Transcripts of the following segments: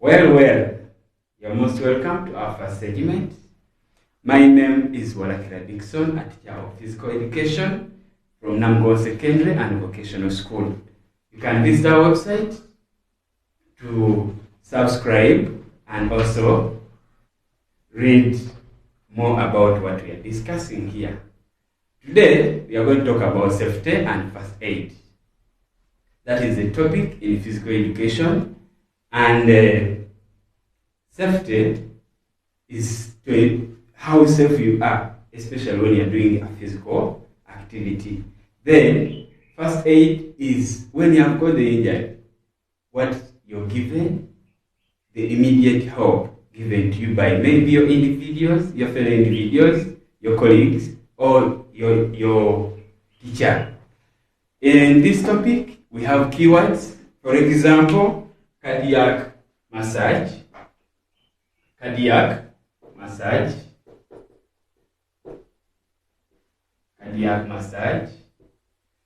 Well, you're most welcome to our first segment. My name is Walakira Dixon, a teacher of physical education from Namugongo Secondary and Vocational School. You can visit our website to subscribe and also read more about what we are discussing here. Today, we are going to talk about safety and first aid. That is a topic in physical education, and safety is how safe you are, especially when you are doing a physical activity. Then, first aid is when you have got the injury, what you're given, the immediate help given to you by maybe your individuals, your fellow individuals, your colleagues, or your teacher. In this topic, we have keywords. For example, cardiac massage. Cardiac massage. Cardiac massage.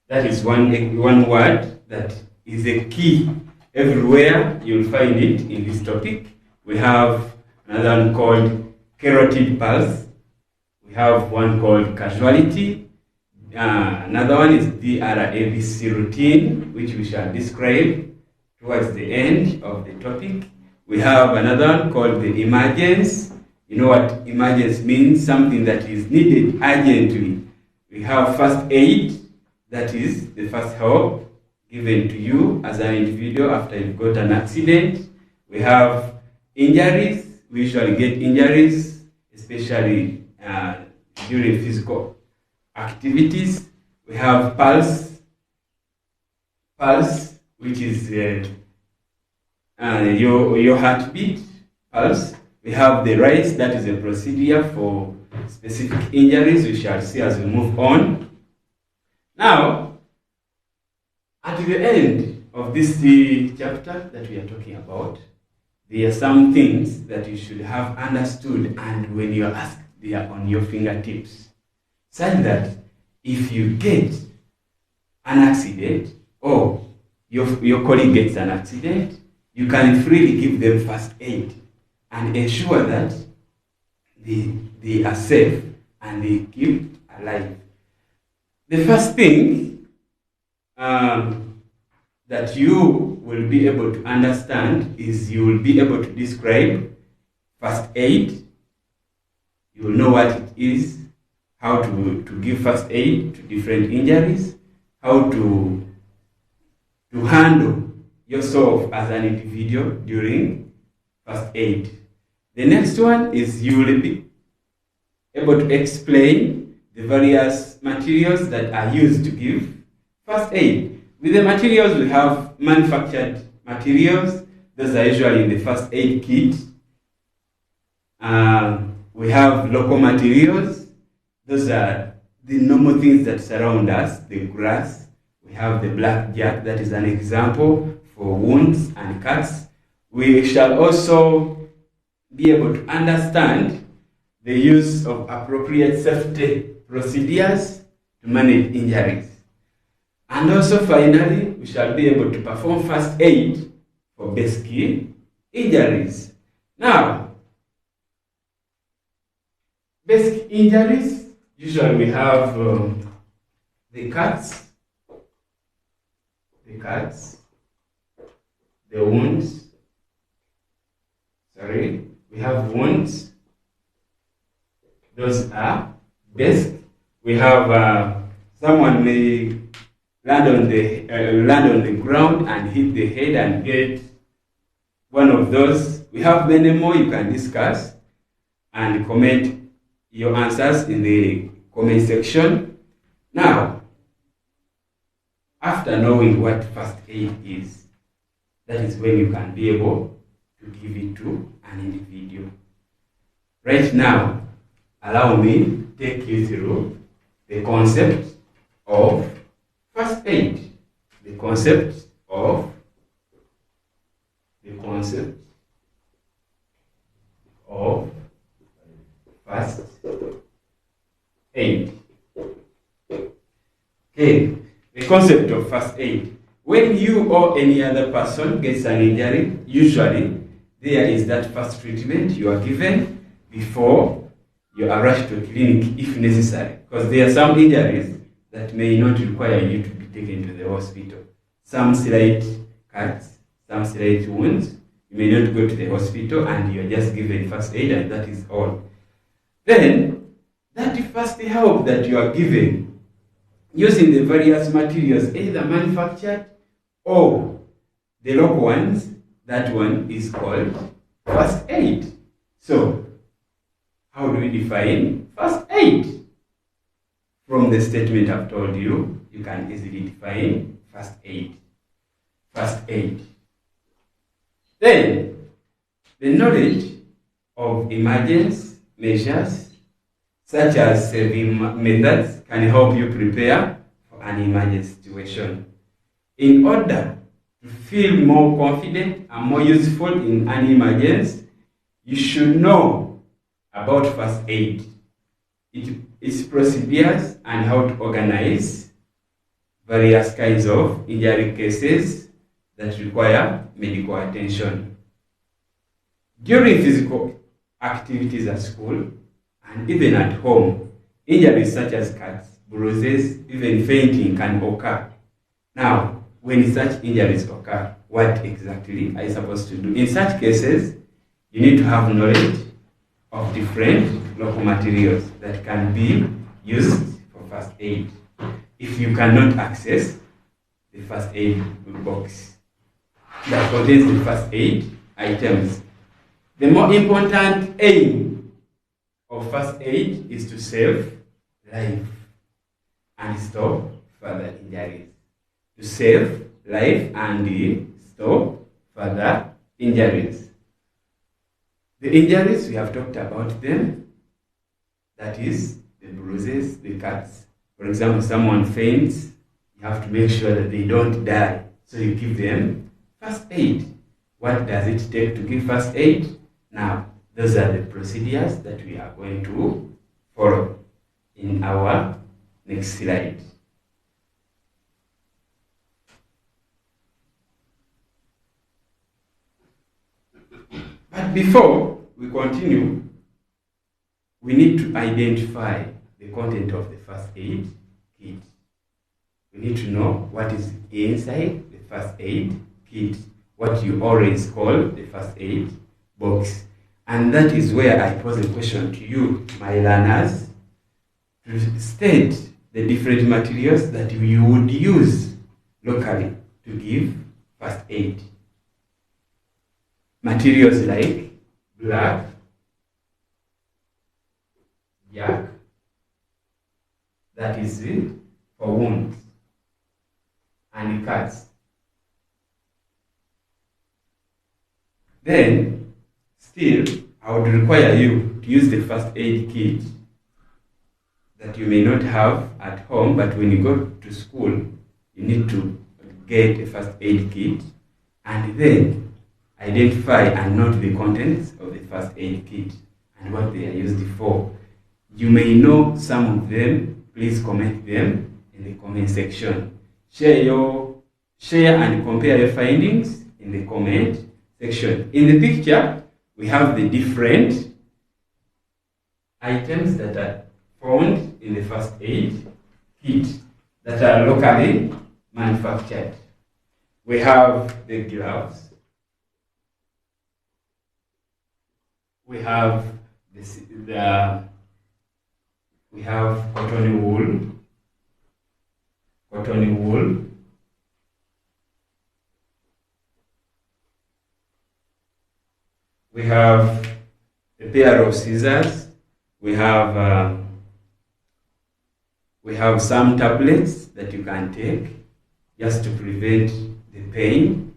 That is one word that is a key. Everywhere you'll find it in this topic. We have another one called carotid pulse. We have one called casualty. Another one is DRABC routine, which we shall describe towards the end of the topic. We have another one called the emergence. You know what emergence means? Something that is needed urgently. We have first aid, that is the first help given to you as an individual after you've got an accident. We have injuries. We usually get injuries, especially during physical activities. We have pulse, which is your heartbeat, pulse. We have the rise, that is a procedure for specific injuries. We shall see as we move on. Now, at the end of this chapter that we are talking about, there are some things that you should have understood, and when you are asked, they are on your fingertips, such that if you get an accident or your colleague gets an accident, you can freely give them first aid and ensure that they are safe and they keep alive. The first thing that you will be able to understand is you will be able to describe first aid. You will know what it is, how to give first aid to different injuries, how to handle yourself as an individual during first aid. The next one is you will be able to explain the various materials that are used to give first aid. With the materials, we have manufactured materials. Those are usually in the first aid kit. We have local materials. Those are the normal things that surround us, the grass. We have the blackjack, that is an example for wounds and cuts. We shall also be able to understand the use of appropriate safety procedures to manage injuries. And also finally, we shall be able to perform first aid for basic injuries. Now, basic injuries, usually we have the cuts, the wounds. We have wounds. Those are basic. We have someone may land on the ground and hit the head and get one of those. We have many more you can discuss and comment your answers in the comment section. Now, after knowing what first aid is, that is when you can be able to give it to an individual. Right now, allow me to take you through the concept of first aid. The concept of first aid. Okay, the concept of first aid. When you or any other person gets an injury, usually there is that first treatment you are given before you are rushed to a clinic if necessary. Because there are some injuries that may not require you to be taken to the hospital. Some slight cuts, some slight wounds, you may not go to the hospital and you are just given first aid and that is all. Then, that first help that you are given using the various materials either manufactured or the local ones, that one is called first aid. So, how do we define first aid? From the statement I've told you, you can easily define first aid. First aid. Then, the knowledge of emergency measures, such as saving methods, can help you prepare for an emergency situation. In order to feel more confident and more useful in an emergency, you should know about first aid, its procedures, and how to organize various kinds of injury cases that require medical attention. During physical activities at school and even at home, injuries such as cuts, bruises, even fainting can occur. Now, when such injuries occur, what exactly are you supposed to do? In such cases, you need to have knowledge of different local materials that can be used for first aid. If you cannot access the first aid box that contains the first aid items, the more important aim of first aid is to save life and stop further injuries. To save life and stop further injuries. The injuries, we have talked about them. That is, the bruises, the cuts. For example, someone faints, you have to make sure that they don't die. So you give them first aid. What does it take to give first aid? Now, those are the procedures that we are going to follow in our next slide. But before we continue, we need to identify the content of the first aid kit. We need to know what is inside the first aid kit, what you always call the first aid box. And that is where I pose a question to you, my learners, to state the different materials that you would use locally to give first aid. Materials like black, jack, that is for wounds, and cuts. Then, still, I would require you to use the first aid kit that you may not have at home, but when you go to school, you need to get a first aid kit and then identify and note the contents of the first aid kit and what they are used for. You may know some of them. Please comment them in the comment section. Share and compare your findings in the comment section. In the picture, we have the different items that are found in the first aid kit that are locally manufactured. We have the gloves. We have we have cotton wool. We have a pair of scissors. We have some tablets that you can take just to prevent the pain.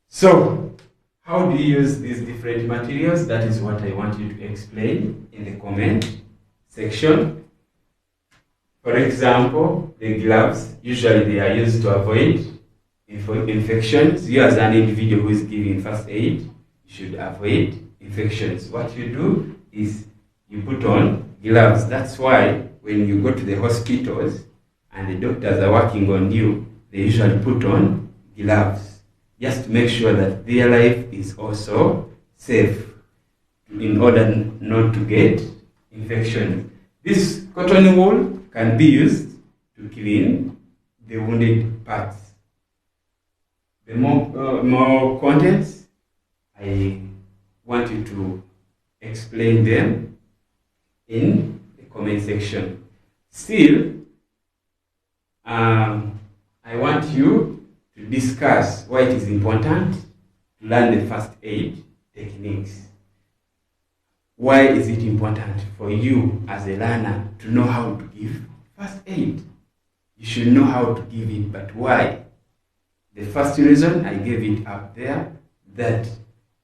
So, how do you use these different materials? That is what I want you to explain in the comment section. For example, the gloves, usually they are used to avoid infections. You as an individual who is giving first aid, you should avoid infections. What you do is you put on gloves. That's why when you go to the hospitals and the doctors are working on you, they usually put on gloves. just to make sure that their life is also safe in order not to get infection. This cotton wool can be used to clean the wounded parts. The more contents, I want you to explain them in the comment section. Still, I want you to discuss why it is important to learn the first aid techniques. Why is it important for you as a learner to know how to give first aid? You should know how to give it, but why? The first reason I gave it up there, that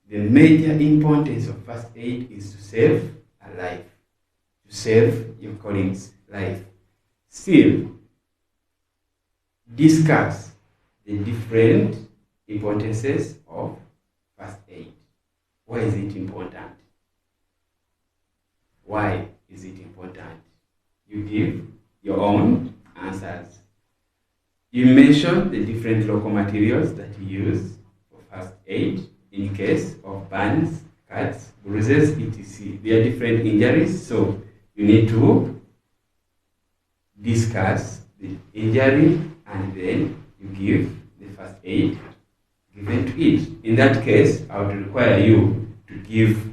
the major importance of first aid is to save a life, to save your colleague's life. Still, discuss the different importances of first aid. Why is it important? Why is it important? You give your own answers. You mention the different local materials that you use for first aid in case of burns, cuts, bruises, etc. There are different injuries, so you need to discuss the injury and then you give the first aid given to it. In that case, I would require you to give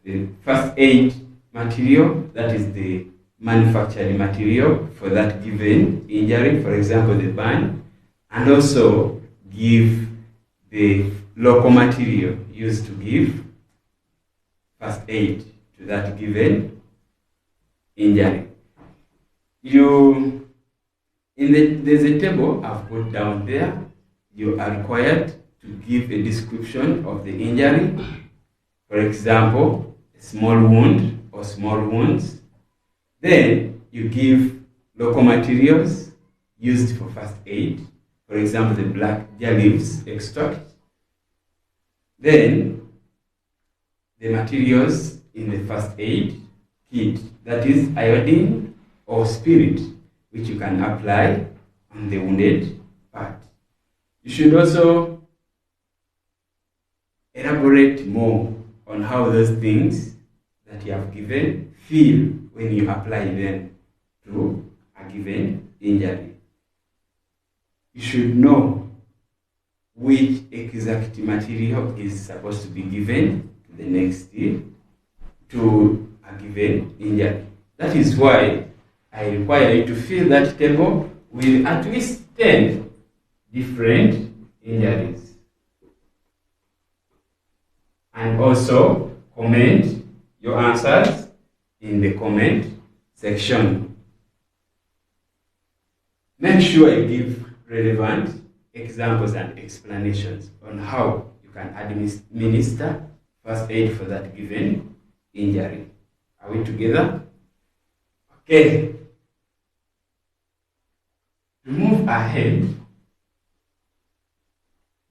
the first aid material, that is the manufactured material for that given injury, for example the burn, and also give the local material used to give first aid to that given injury. There's a table I've put down there. You are required to give a description of the injury. For example, a small wound or small wounds. Then you give local materials used for first aid. For example, the black deer leaves extract. Then the materials in the first aid kit, that is iodine or spirit, which you can apply on the wounded part. You should also elaborate more on how those things that you have given feel when you apply them to a given injury. You should know which exact material is supposed to be given to the next day to a given injury. That is why I require you to fill that table with at least 10 different injuries. And also comment your answers in the comment section. Make sure you give relevant examples and explanations on how you can administer first aid for that given injury. Are we together? Okay. To move ahead,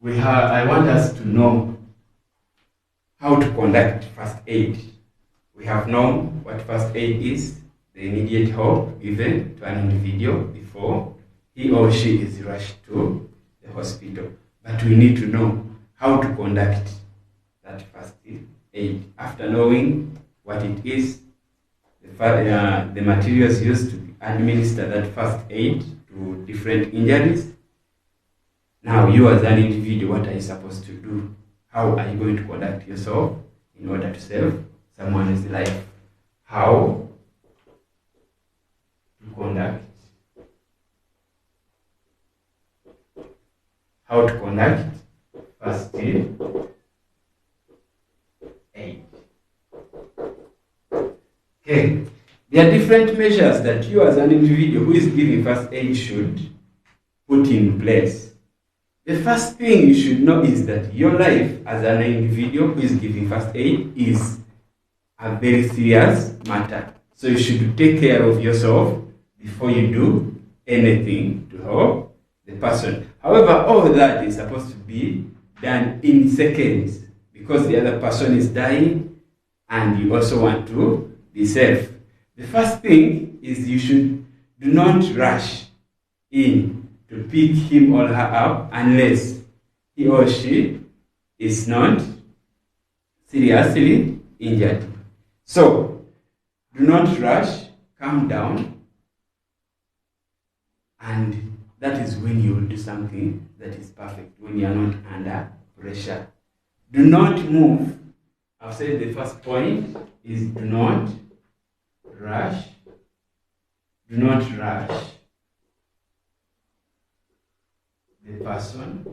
I want us to know how to conduct first aid. We have known what first aid is, the immediate help given to an individual before he or she is rushed to the hospital. But we need to know how to conduct that first aid. After knowing what it is, the materials used to administer that first aid to different injuries. Now you as an individual, what are you supposed to do? How are you going to conduct yourself in order to save someone's life? How to conduct first aid. Okay, there are different measures that you as an individual who is giving first aid should put in place. The first thing you should know is that your life as an individual who is giving first aid is a very serious matter. So you should take care of yourself before you do anything to help the person. However, all that is supposed to be done in seconds because the other person is dying and you also want to be safe. The first thing is you should do not rush in to pick him or her up unless he or she is not seriously injured. So, do not rush, calm down, and that is when you will do something that is perfect, when you are not under pressure. Do not move. I've said the first point is do not rush. Do not rush the person.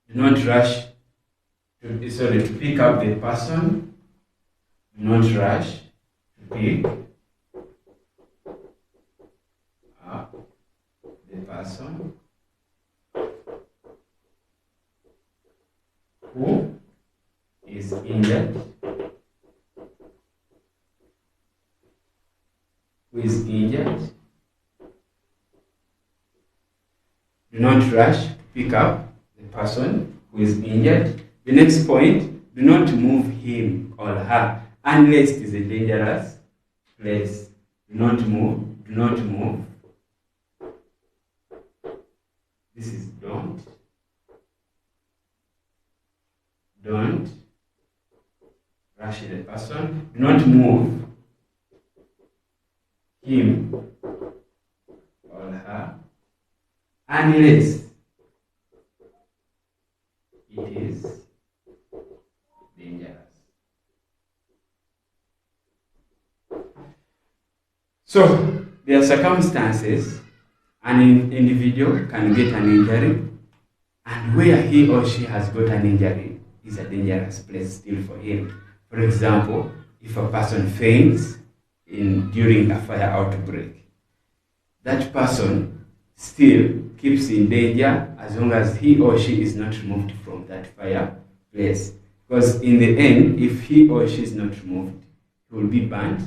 Do not rush to pick up the person. Do not rush to pick up the person who is injured. Who is injured. Do not rush to pick up the person who is injured. The next point, do not move him or her unless it is a dangerous place. Do not move. Do not move. This is don't. Don't rush the person. Do not move him or her unless it is dangerous. So, there are circumstances an individual can get an injury, and where he or she has got an injury is a dangerous place still for him. For example, if a person faints during a fire outbreak, that person still keeps in danger as long as he or she is not removed from that fire place. Because in the end, if he or she is not removed, he will be burnt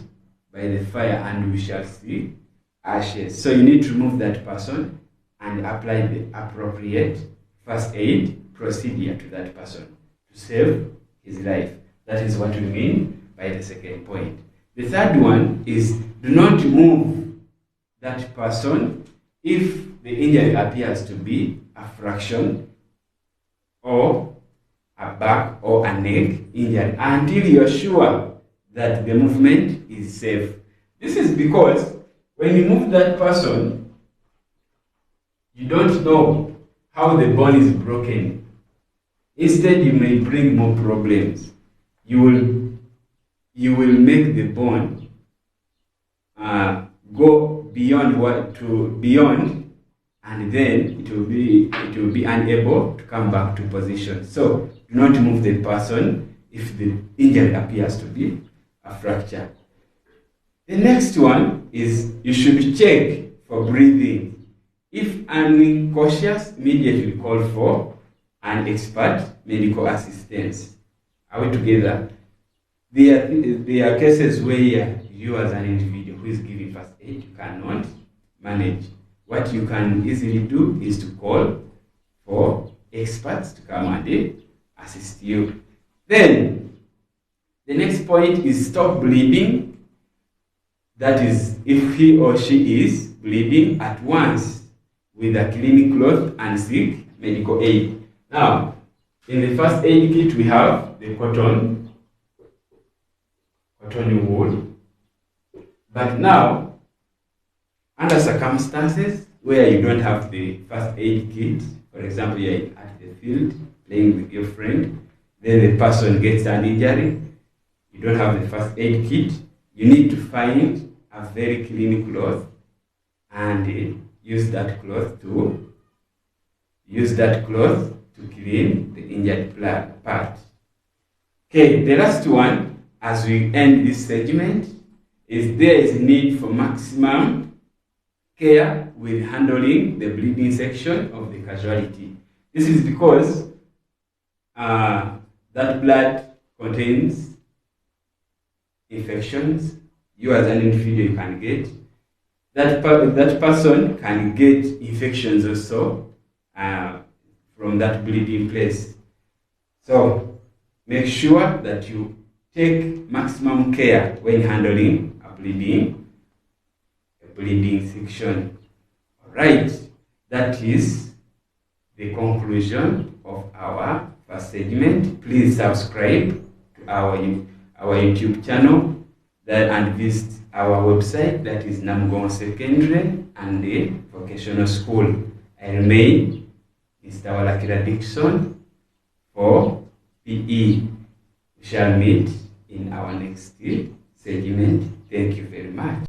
by the fire and we shall see ashes. So you need to remove that person and apply the appropriate first aid procedure to that person to save his life. That is what we mean by the second point. The third one is do not move that person if the injury appears to be a fraction or a back or a neck injury until you're sure that the movement is safe. This is because when you move that person, you don't know how the bone is broken. Instead, you may bring more problems. You will make the bone go beyond, and then it will be unable to come back to position. So do not move the person if the injury appears to be a fracture. The next one is you should check for breathing. If unconscious, immediately call for an expert medical assistance. Are we together? There are cases where you as an individual who is giving first aid, you cannot manage. What you can easily do is to call for experts to come and assist you. Then, the next point is stop bleeding. That is, if he or she is bleeding at once with a clean cloth and seek medical aid. Now, in the first aid kit we have the cotton wool. But now, under circumstances where you don't have the first aid kit, for example, you're at the field playing with your friend, then the person gets an injury, you don't have the first aid kit, you need to find a very clean cloth and use that cloth to clean the injured part. Okay, the last one, as we end this segment, is there is a need for maximum care with handling the bleeding section of the casualty. This is because that blood contains infections. You as an individual can get. That person can get infections also from that bleeding place. So make sure that you take maximum care when handling a bleeding section. All right. that is the conclusion of our first segment. Please subscribe to our YouTube channel and visit our website, that is Namugongo Secondary and the Vocational School. I remain Mr. Walakira Dixon for PE. We shall meet in our next segment. Thank you very much.